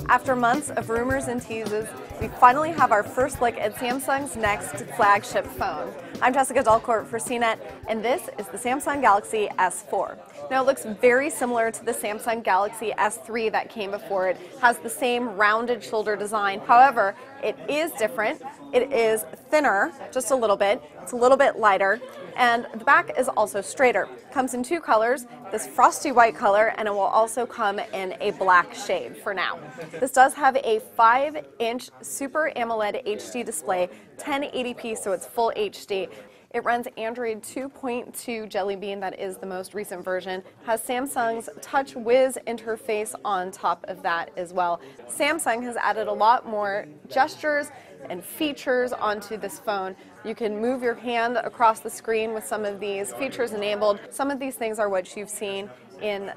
After months of rumors and teases, we finally have our first look at Samsung's next flagship phone. I'm Jessica Dalcourt for CNET, and this is the Samsung Galaxy S4. Now it looks very similar to the Samsung Galaxy S3 that came before it. It has the same rounded shoulder design. However, it is different. It is thinner, just a little bit. It's a little bit lighter, and the back is also straighter. Comes in two colors, this frosty white color, and it will also come in a black shade for now. This does have a 5-inch Super AMOLED HD display, 1080p, so it's full HD. It runs Android 2.2 Jelly Bean, that is the most recent version. Has Samsung's Touch Wiz interface on top of that as well. Samsung has added a lot more gestures and features onto this phone. You can move your hand across the screen with some of these features enabled. Some of these things are what you've seen in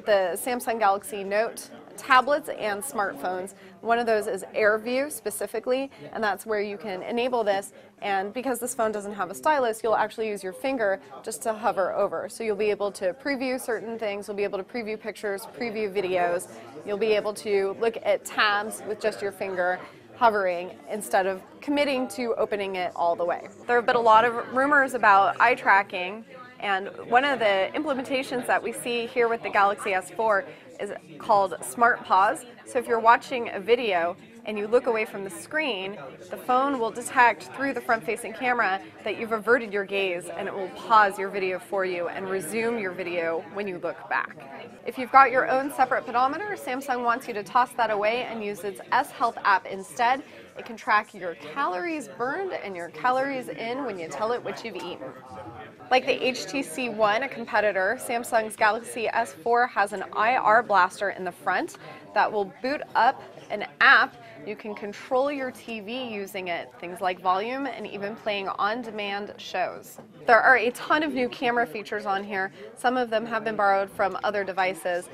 the Samsung Galaxy Note tablets and smartphones. One of those is Air View specifically, and that's where you can enable this, and because this phone doesn't have a stylus, you'll actually use your finger just to hover over. So you'll be able to preview certain things, you'll be able to preview pictures, preview videos, you'll be able to look at tabs with just your finger hovering instead of committing to opening it all the way. There have been a lot of rumors about eye tracking, and one of the implementations that we see here with the Galaxy S4 is called Smart Pause. So if you're watching a video and you look away from the screen, the phone will detect through the front-facing camera that you've averted your gaze, and it will pause your video for you and resume your video when you look back. If you've got your own separate pedometer, Samsung wants you to toss that away and use its S Health app instead. It can track your calories burned and your calories in when you tell it what you've eaten. Like the HTC One, a competitor, Samsung's Galaxy S4 has an IR blaster in the front that will boot up an app. You can control your TV using it, things like volume and even playing on-demand shows. There are a ton of new camera features on here. Some of them have been borrowed from other devices.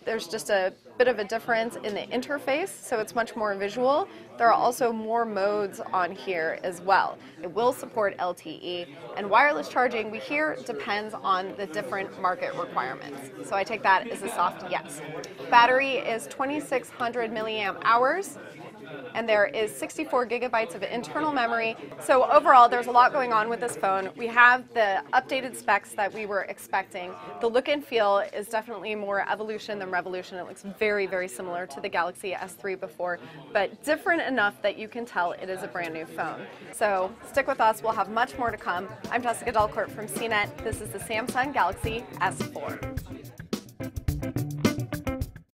There's just a bit of a difference in the interface, so it's much more visual. There are also more modes on here as well. It will support LTE, and wireless charging, we hear, depends on the different market requirements. So I take that as a soft yes. Battery is 2600 milliamp hours. And there is 64 gigabytes of internal memory. So overall, there's a lot going on with this phone. We have the updated specs that we were expecting. The look and feel is definitely more evolution than revolution. It looks very, very similar to the Galaxy S3 before, but different enough that you can tell it is a brand new phone. So stick with us, we'll have much more to come. I'm Jessica Dalcourt from CNET. This is the Samsung Galaxy S4.